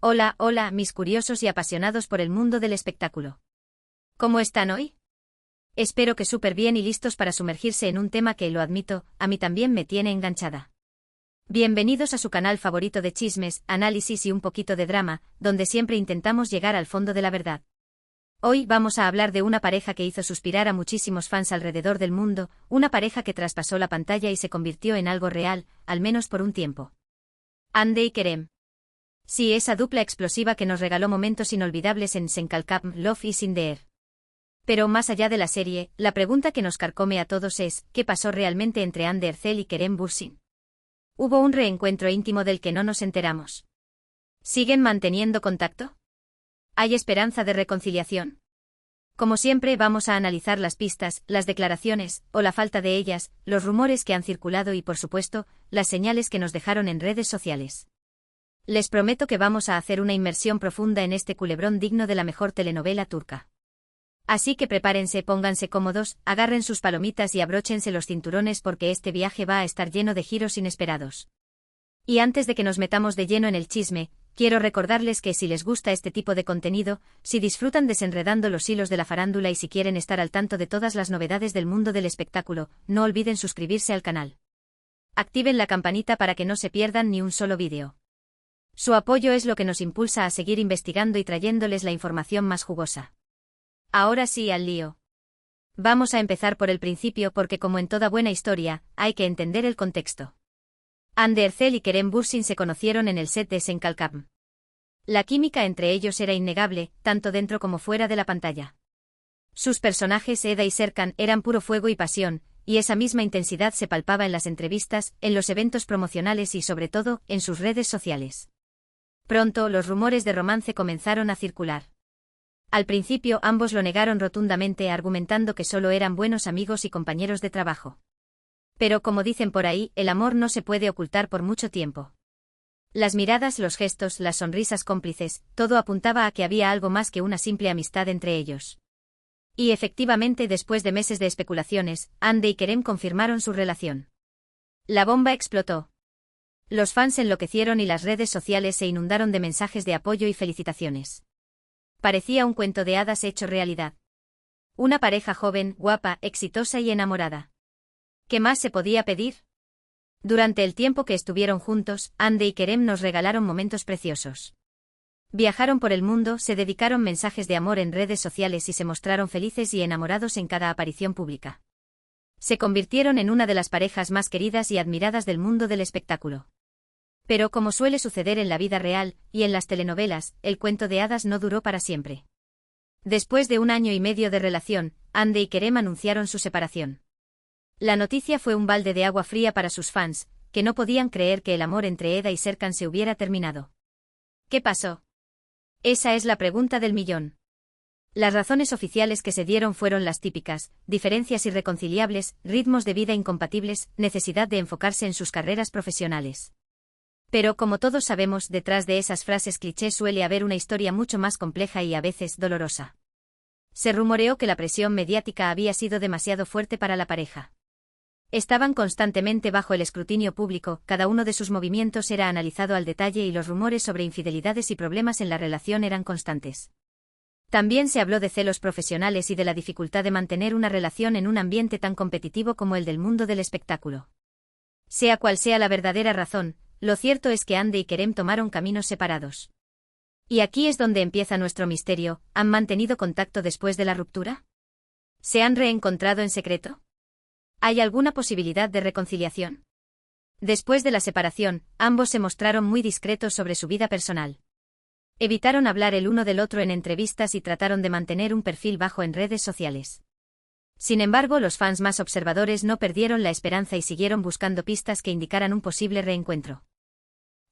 Hola, hola, mis curiosos y apasionados por el mundo del espectáculo. ¿Cómo están hoy? Espero que súper bien y listos para sumergirse en un tema que, lo admito, a mí también me tiene enganchada. Bienvenidos a su canal favorito de chismes, análisis y un poquito de drama, donde siempre intentamos llegar al fondo de la verdad. Hoy vamos a hablar de una pareja que hizo suspirar a muchísimos fans alrededor del mundo, una pareja que traspasó la pantalla y se convirtió en algo real, al menos por un tiempo. Ande y Kerem. Sí, esa dupla explosiva que nos regaló momentos inolvidables en Senkalkam, Love is in the Air. Pero más allá de la serie, la pregunta que nos carcome a todos es, ¿qué pasó realmente entre Hande Erçel y Kerem Bürsin? ¿Hubo un reencuentro íntimo del que no nos enteramos? ¿Siguen manteniendo contacto? ¿Hay esperanza de reconciliación? Como siempre, vamos a analizar las pistas, las declaraciones, o la falta de ellas, los rumores que han circulado y, por supuesto, las señales que nos dejaron en redes sociales. Les prometo que vamos a hacer una inmersión profunda en este culebrón digno de la mejor telenovela turca. Así que prepárense, pónganse cómodos, agarren sus palomitas y abróchense los cinturones porque este viaje va a estar lleno de giros inesperados. Y antes de que nos metamos de lleno en el chisme, quiero recordarles que si les gusta este tipo de contenido, si disfrutan desenredando los hilos de la farándula y si quieren estar al tanto de todas las novedades del mundo del espectáculo, no olviden suscribirse al canal. Activen la campanita para que no se pierdan ni un solo vídeo. Su apoyo es lo que nos impulsa a seguir investigando y trayéndoles la información más jugosa. Ahora sí, al lío. Vamos a empezar por el principio porque, como en toda buena historia, hay que entender el contexto. Hande Erçel y Kerem Bürsin se conocieron en el set de Senkalkam. La química entre ellos era innegable, tanto dentro como fuera de la pantalla. Sus personajes, Eda y Serkan, eran puro fuego y pasión, y esa misma intensidad se palpaba en las entrevistas, en los eventos promocionales y, sobre todo, en sus redes sociales. Pronto, los rumores de romance comenzaron a circular. Al principio, ambos lo negaron rotundamente, argumentando que solo eran buenos amigos y compañeros de trabajo. Pero, como dicen por ahí, el amor no se puede ocultar por mucho tiempo. Las miradas, los gestos, las sonrisas cómplices, todo apuntaba a que había algo más que una simple amistad entre ellos. Y efectivamente, después de meses de especulaciones, Hande y Kerem confirmaron su relación. La bomba explotó. Los fans enloquecieron y las redes sociales se inundaron de mensajes de apoyo y felicitaciones. Parecía un cuento de hadas hecho realidad. Una pareja joven, guapa, exitosa y enamorada. ¿Qué más se podía pedir? Durante el tiempo que estuvieron juntos, Hande y Kerem nos regalaron momentos preciosos. Viajaron por el mundo, se dedicaron mensajes de amor en redes sociales y se mostraron felices y enamorados en cada aparición pública. Se convirtieron en una de las parejas más queridas y admiradas del mundo del espectáculo. Pero, como suele suceder en la vida real, y en las telenovelas, el cuento de hadas no duró para siempre. Después de 1 año y medio de relación, Hande y Kerem anunciaron su separación. La noticia fue un balde de agua fría para sus fans, que no podían creer que el amor entre Eda y Serkan se hubiera terminado. ¿Qué pasó? Esa es la pregunta del millón. Las razones oficiales que se dieron fueron las típicas: diferencias irreconciliables, ritmos de vida incompatibles, necesidad de enfocarse en sus carreras profesionales. Pero, como todos sabemos, detrás de esas frases cliché suele haber una historia mucho más compleja y a veces dolorosa. Se rumoreó que la presión mediática había sido demasiado fuerte para la pareja. Estaban constantemente bajo el escrutinio público, cada uno de sus movimientos era analizado al detalle y los rumores sobre infidelidades y problemas en la relación eran constantes. También se habló de celos profesionales y de la dificultad de mantener una relación en un ambiente tan competitivo como el del mundo del espectáculo. Sea cual sea la verdadera razón, lo cierto es que Hande y Kerem tomaron caminos separados. Y aquí es donde empieza nuestro misterio: ¿han mantenido contacto después de la ruptura? ¿Se han reencontrado en secreto? ¿Hay alguna posibilidad de reconciliación? Después de la separación, ambos se mostraron muy discretos sobre su vida personal. Evitaron hablar el uno del otro en entrevistas y trataron de mantener un perfil bajo en redes sociales. Sin embargo, los fans más observadores no perdieron la esperanza y siguieron buscando pistas que indicaran un posible reencuentro.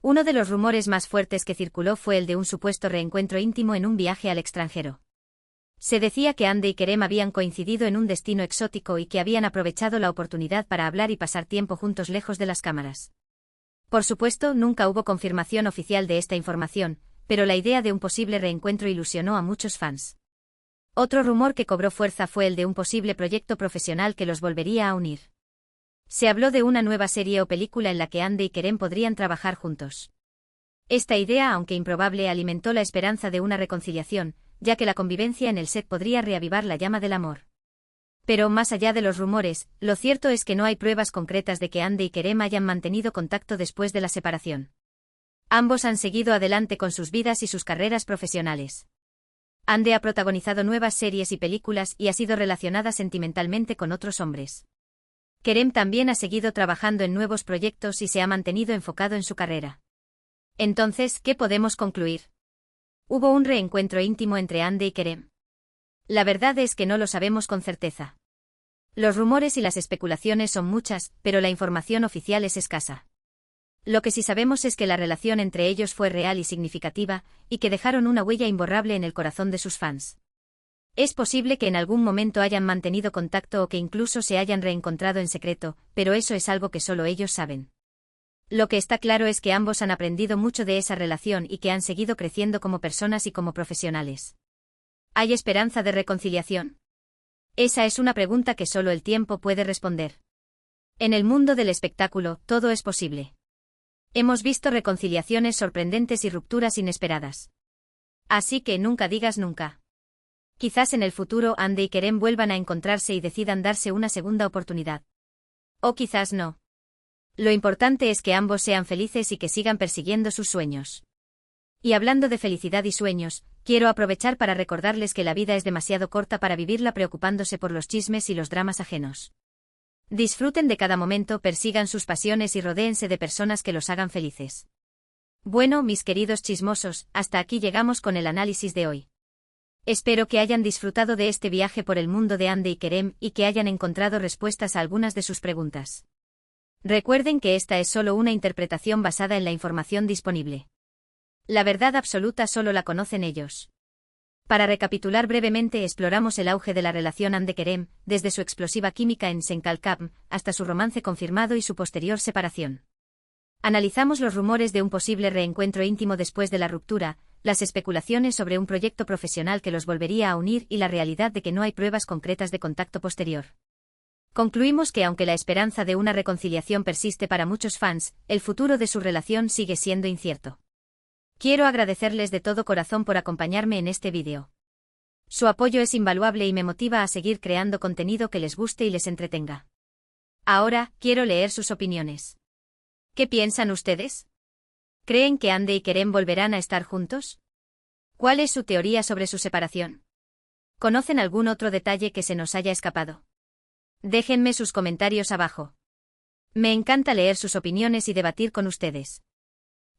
Uno de los rumores más fuertes que circuló fue el de un supuesto reencuentro íntimo en un viaje al extranjero. Se decía que Hande y Kerem habían coincidido en un destino exótico y que habían aprovechado la oportunidad para hablar y pasar tiempo juntos lejos de las cámaras. Por supuesto, nunca hubo confirmación oficial de esta información, pero la idea de un posible reencuentro ilusionó a muchos fans. Otro rumor que cobró fuerza fue el de un posible proyecto profesional que los volvería a unir. Se habló de una nueva serie o película en la que Hande y Kerem podrían trabajar juntos. Esta idea, aunque improbable, alimentó la esperanza de una reconciliación, ya que la convivencia en el set podría reavivar la llama del amor. Pero más allá de los rumores, lo cierto es que no hay pruebas concretas de que Ande y Kerem hayan mantenido contacto después de la separación. Ambos han seguido adelante con sus vidas y sus carreras profesionales. Ande ha protagonizado nuevas series y películas y ha sido relacionada sentimentalmente con otros hombres. Kerem también ha seguido trabajando en nuevos proyectos y se ha mantenido enfocado en su carrera. Entonces, ¿qué podemos concluir? ¿Hubo un reencuentro íntimo entre Ande y Kerem? La verdad es que no lo sabemos con certeza. Los rumores y las especulaciones son muchas, pero la información oficial es escasa. Lo que sí sabemos es que la relación entre ellos fue real y significativa, y que dejaron una huella imborrable en el corazón de sus fans. Es posible que en algún momento hayan mantenido contacto o que incluso se hayan reencontrado en secreto, pero eso es algo que solo ellos saben. Lo que está claro es que ambos han aprendido mucho de esa relación y que han seguido creciendo como personas y como profesionales. ¿Hay esperanza de reconciliación? Esa es una pregunta que solo el tiempo puede responder. En el mundo del espectáculo, todo es posible. Hemos visto reconciliaciones sorprendentes y rupturas inesperadas. Así que nunca digas nunca. Quizás en el futuro Ande y Kerem vuelvan a encontrarse y decidan darse una segunda oportunidad. O quizás no. Lo importante es que ambos sean felices y que sigan persiguiendo sus sueños. Y hablando de felicidad y sueños, quiero aprovechar para recordarles que la vida es demasiado corta para vivirla preocupándose por los chismes y los dramas ajenos. Disfruten de cada momento, persigan sus pasiones y rodéense de personas que los hagan felices. Bueno, mis queridos chismosos, hasta aquí llegamos con el análisis de hoy. Espero que hayan disfrutado de este viaje por el mundo de Ande y Kerem y que hayan encontrado respuestas a algunas de sus preguntas. Recuerden que esta es solo una interpretación basada en la información disponible. La verdad absoluta solo la conocen ellos. Para recapitular brevemente, exploramos el auge de la relación Ande-Kerem, desde su explosiva química en Senkalkam, hasta su romance confirmado y su posterior separación. Analizamos los rumores de un posible reencuentro íntimo después de la ruptura, las especulaciones sobre un proyecto profesional que los volvería a unir y la realidad de que no hay pruebas concretas de contacto posterior. Concluimos que aunque la esperanza de una reconciliación persiste para muchos fans, el futuro de su relación sigue siendo incierto. Quiero agradecerles de todo corazón por acompañarme en este vídeo. Su apoyo es invaluable y me motiva a seguir creando contenido que les guste y les entretenga. Ahora, quiero leer sus opiniones. ¿Qué piensan ustedes? ¿Creen que Ande y Kerem volverán a estar juntos? ¿Cuál es su teoría sobre su separación? ¿Conocen algún otro detalle que se nos haya escapado? Déjenme sus comentarios abajo. Me encanta leer sus opiniones y debatir con ustedes.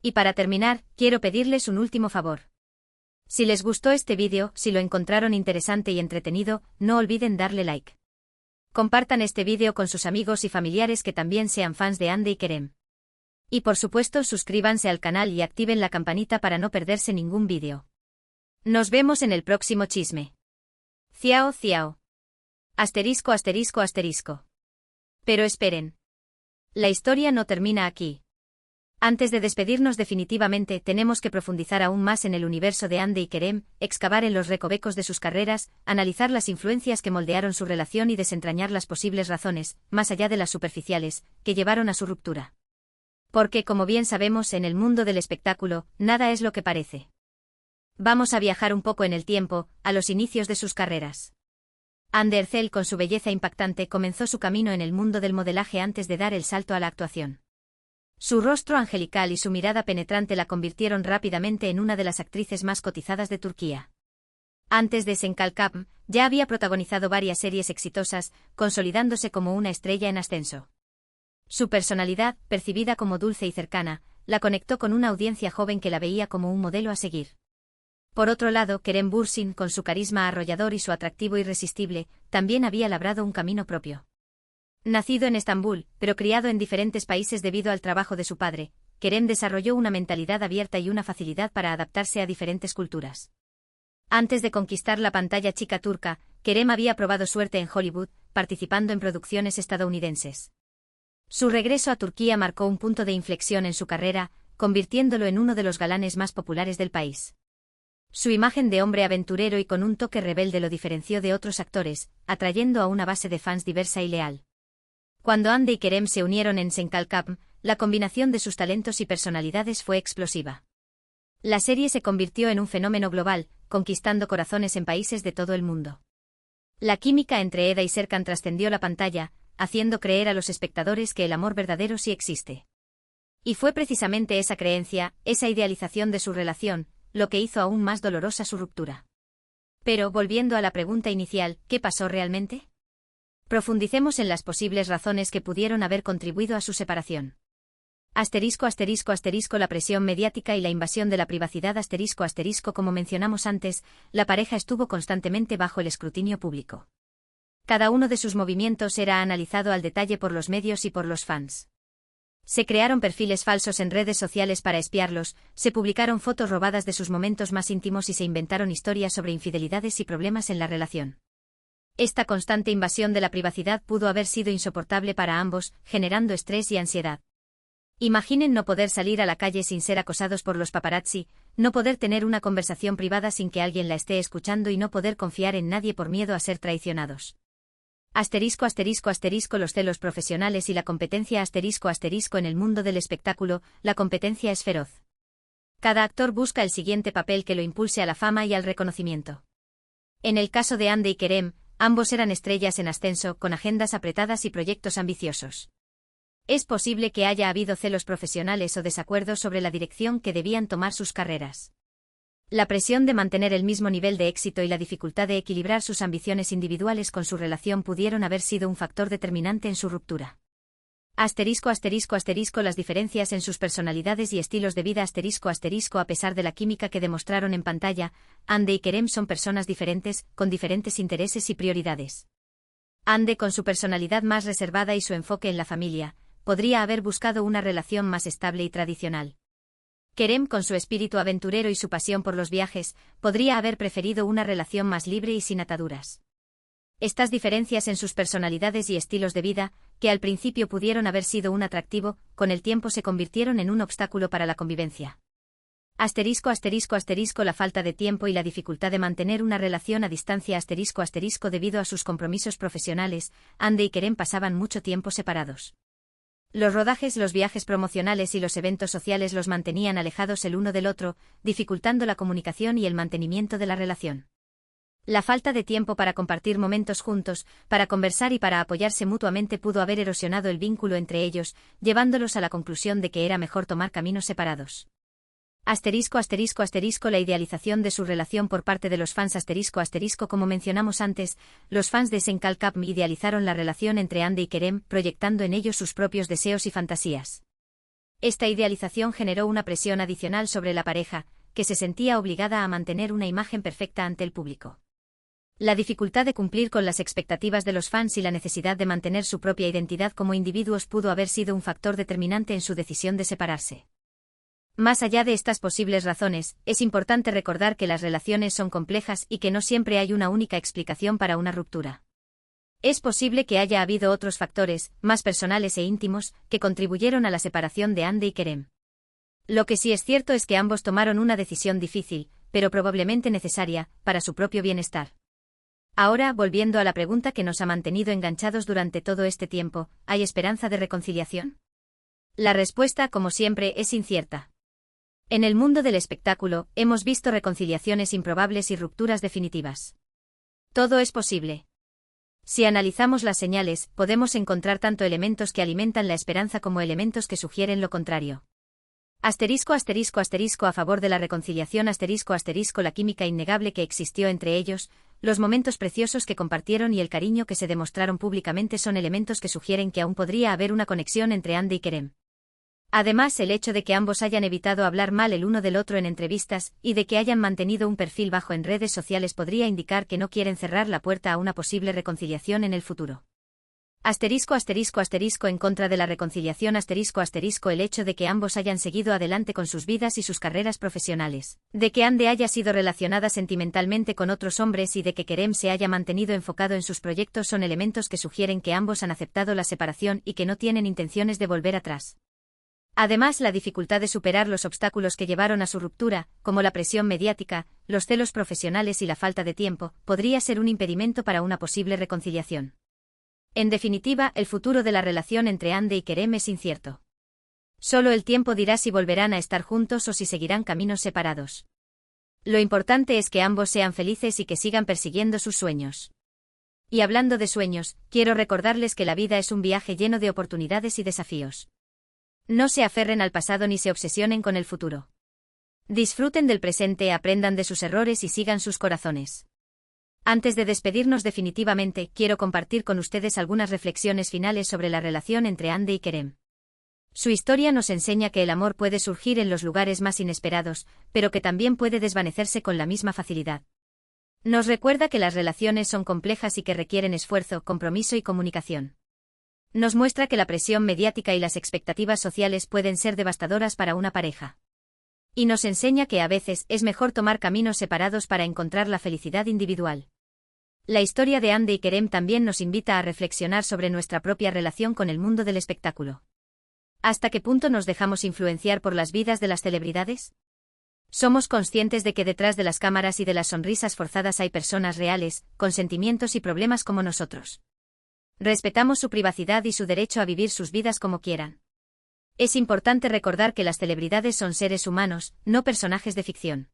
Y para terminar, quiero pedirles un último favor. Si les gustó este vídeo, si lo encontraron interesante y entretenido, no olviden darle like. Compartan este vídeo con sus amigos y familiares que también sean fans de Ande y Kerem. Y por supuesto, suscríbanse al canal y activen la campanita para no perderse ningún vídeo. Nos vemos en el próximo chisme. Ciao, ciao. Asterisco, asterisco, asterisco. Pero esperen. La historia no termina aquí. Antes de despedirnos definitivamente, tenemos que profundizar aún más en el universo de Ande y Kerem, excavar en los recovecos de sus carreras, analizar las influencias que moldearon su relación y desentrañar las posibles razones, más allá de las superficiales, que llevaron a su ruptura. Porque, como bien sabemos, en el mundo del espectáculo, nada es lo que parece. Vamos a viajar un poco en el tiempo, a los inicios de sus carreras. Ande Erçel, con su belleza impactante, comenzó su camino en el mundo del modelaje antes de dar el salto a la actuación. Su rostro angelical y su mirada penetrante la convirtieron rápidamente en una de las actrices más cotizadas de Turquía. Antes de Senkalkam, ya había protagonizado varias series exitosas, consolidándose como una estrella en ascenso. Su personalidad, percibida como dulce y cercana, la conectó con una audiencia joven que la veía como un modelo a seguir. Por otro lado, Kerem Bürsin, con su carisma arrollador y su atractivo irresistible, también había labrado un camino propio. Nacido en Estambul, pero criado en diferentes países debido al trabajo de su padre, Kerem desarrolló una mentalidad abierta y una facilidad para adaptarse a diferentes culturas. Antes de conquistar la pantalla chica turca, Kerem había probado suerte en Hollywood, participando en producciones estadounidenses. Su regreso a Turquía marcó un punto de inflexión en su carrera, convirtiéndolo en uno de los galanes más populares del país. Su imagen de hombre aventurero y con un toque rebelde lo diferenció de otros actores, atrayendo a una base de fans diversa y leal. Cuando Ande y Kerem se unieron en Senkalkam, la combinación de sus talentos y personalidades fue explosiva. La serie se convirtió en un fenómeno global, conquistando corazones en países de todo el mundo. La química entre Eda y Serkan trascendió la pantalla, haciendo creer a los espectadores que el amor verdadero sí existe. Y fue precisamente esa creencia, esa idealización de su relación, lo que hizo aún más dolorosa su ruptura. Pero, volviendo a la pregunta inicial, ¿qué pasó realmente? Profundicemos en las posibles razones que pudieron haber contribuido a su separación. La presión mediática y la invasión de la privacidad como mencionamos antes, la pareja estuvo constantemente bajo el escrutinio público. Cada uno de sus movimientos era analizado al detalle por los medios y por los fans. Se crearon perfiles falsos en redes sociales para espiarlos, se publicaron fotos robadas de sus momentos más íntimos y se inventaron historias sobre infidelidades y problemas en la relación. Esta constante invasión de la privacidad pudo haber sido insoportable para ambos, generando estrés y ansiedad. Imaginen no poder salir a la calle sin ser acosados por los paparazzi, no poder tener una conversación privada sin que alguien la esté escuchando y no poder confiar en nadie por miedo a ser traicionados. Los celos profesionales y la competencia en el mundo del espectáculo, la competencia es feroz. Cada actor busca el siguiente papel que lo impulse a la fama y al reconocimiento. En el caso de Hande y Kerem, ambos eran estrellas en ascenso, con agendas apretadas y proyectos ambiciosos. Es posible que haya habido celos profesionales o desacuerdos sobre la dirección que debían tomar sus carreras. La presión de mantener el mismo nivel de éxito y la dificultad de equilibrar sus ambiciones individuales con su relación pudieron haber sido un factor determinante en su ruptura. Las diferencias en sus personalidades y estilos de vida a pesar de la química que demostraron en pantalla, Hande y Kerem son personas diferentes, con diferentes intereses y prioridades. Hande, con su personalidad más reservada y su enfoque en la familia, podría haber buscado una relación más estable y tradicional. Kerem, con su espíritu aventurero y su pasión por los viajes, podría haber preferido una relación más libre y sin ataduras. Estas diferencias en sus personalidades y estilos de vida, que al principio pudieron haber sido un atractivo, con el tiempo se convirtieron en un obstáculo para la convivencia. La falta de tiempo y la dificultad de mantener una relación a distancia debido a sus compromisos profesionales, Hande y Kerem pasaban mucho tiempo separados. Los rodajes, los viajes promocionales y los eventos sociales los mantenían alejados el uno del otro, dificultando la comunicación y el mantenimiento de la relación. La falta de tiempo para compartir momentos juntos, para conversar y para apoyarse mutuamente pudo haber erosionado el vínculo entre ellos, llevándolos a la conclusión de que era mejor tomar caminos separados. La idealización de su relación por parte de los fans como mencionamos antes, los fans de Senkalkap idealizaron la relación entre Hande y Kerem, proyectando en ellos sus propios deseos y fantasías. Esta idealización generó una presión adicional sobre la pareja, que se sentía obligada a mantener una imagen perfecta ante el público. La dificultad de cumplir con las expectativas de los fans y la necesidad de mantener su propia identidad como individuos pudo haber sido un factor determinante en su decisión de separarse. Más allá de estas posibles razones, es importante recordar que las relaciones son complejas y que no siempre hay una única explicación para una ruptura. Es posible que haya habido otros factores, más personales e íntimos, que contribuyeron a la separación de Hande y Kerem. Lo que sí es cierto es que ambos tomaron una decisión difícil, pero probablemente necesaria, para su propio bienestar. Ahora, volviendo a la pregunta que nos ha mantenido enganchados durante todo este tiempo, ¿hay esperanza de reconciliación? La respuesta, como siempre, es incierta. En el mundo del espectáculo, hemos visto reconciliaciones improbables y rupturas definitivas. Todo es posible. Si analizamos las señales, podemos encontrar tanto elementos que alimentan la esperanza como elementos que sugieren lo contrario. A favor de la reconciliación la química innegable que existió entre ellos, los momentos preciosos que compartieron y el cariño que se demostraron públicamente son elementos que sugieren que aún podría haber una conexión entre Hande y Kerem. Además, el hecho de que ambos hayan evitado hablar mal el uno del otro en entrevistas, y de que hayan mantenido un perfil bajo en redes sociales podría indicar que no quieren cerrar la puerta a una posible reconciliación en el futuro. En contra de la reconciliación el hecho de que ambos hayan seguido adelante con sus vidas y sus carreras profesionales, de que Hande haya sido relacionada sentimentalmente con otros hombres y de que Kerem se haya mantenido enfocado en sus proyectos son elementos que sugieren que ambos han aceptado la separación y que no tienen intenciones de volver atrás. Además, la dificultad de superar los obstáculos que llevaron a su ruptura, como la presión mediática, los celos profesionales y la falta de tiempo, podría ser un impedimento para una posible reconciliación. En definitiva, el futuro de la relación entre Hande y Kerem es incierto. Solo el tiempo dirá si volverán a estar juntos o si seguirán caminos separados. Lo importante es que ambos sean felices y que sigan persiguiendo sus sueños. Y hablando de sueños, quiero recordarles que la vida es un viaje lleno de oportunidades y desafíos. No se aferren al pasado ni se obsesionen con el futuro. Disfruten del presente, aprendan de sus errores y sigan sus corazones. Antes de despedirnos definitivamente, quiero compartir con ustedes algunas reflexiones finales sobre la relación entre Hande y Kerem. Su historia nos enseña que el amor puede surgir en los lugares más inesperados, pero que también puede desvanecerse con la misma facilidad. Nos recuerda que las relaciones son complejas y que requieren esfuerzo, compromiso y comunicación. Nos muestra que la presión mediática y las expectativas sociales pueden ser devastadoras para una pareja. Y nos enseña que a veces es mejor tomar caminos separados para encontrar la felicidad individual. La historia de Hande y Kerem también nos invita a reflexionar sobre nuestra propia relación con el mundo del espectáculo. ¿Hasta qué punto nos dejamos influenciar por las vidas de las celebridades? ¿Somos conscientes de que detrás de las cámaras y de las sonrisas forzadas hay personas reales, con sentimientos y problemas como nosotros? ¿Respetamos su privacidad y su derecho a vivir sus vidas como quieran? Es importante recordar que las celebridades son seres humanos, no personajes de ficción.